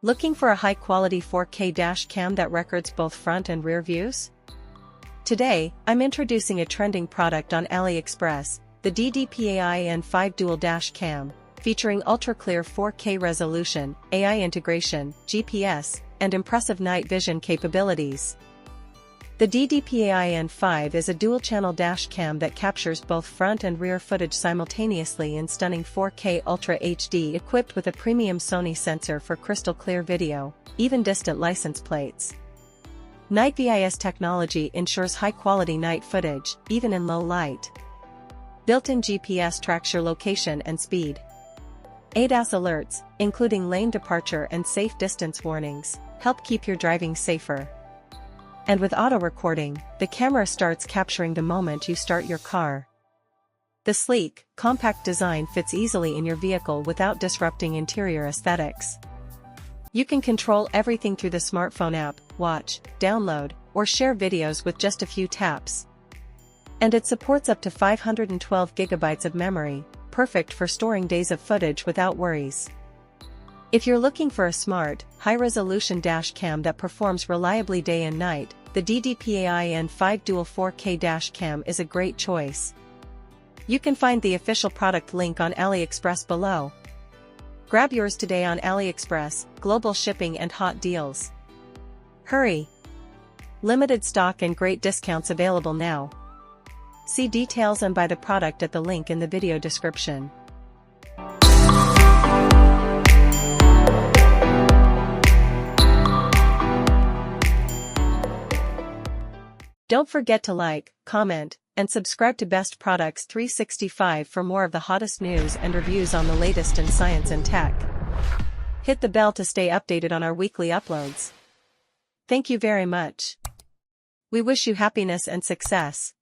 Looking for a high-quality 4K dash cam that records both front and rear views? Today, I'm introducing a trending product on AliExpress, the DDPAI N5 Dual Dash Cam, featuring ultra-clear 4K resolution, AI integration, GPS, and impressive night vision capabilities. The DDPAI N5 is a dual-channel dash cam that captures both front and rear footage simultaneously in stunning 4K Ultra HD, equipped with a premium Sony sensor for crystal-clear video, even distant license plates. NightVIS technology ensures high-quality night footage, even in low light. Built-in GPS tracks your location and speed. ADAS alerts, including lane departure and safe distance warnings, help keep your driving safer. And with auto recording, the camera starts capturing the moment you start your car. The sleek, compact design fits easily in your vehicle without disrupting interior aesthetics. You can control everything through the smartphone app, watch, download, or share videos with just a few taps. And it supports up to 512 gigabytes of memory, perfect for storing days of footage without worries. If you're looking for a smart, high-resolution dash cam that performs reliably day and night, the DDPAI N5 Dual 4K Dash Cam is a great choice. You can find the official product link on AliExpress below. Grab yours today on AliExpress, global shipping and hot deals. Hurry! Limited stock and great discounts available now. See details and buy the product at the link in the video description. Don't forget to like, comment, and subscribe to Best Products 365 for more of the hottest news and reviews on the latest in science and tech. Hit the bell to stay updated on our weekly uploads. Thank you very much. We wish you happiness and success.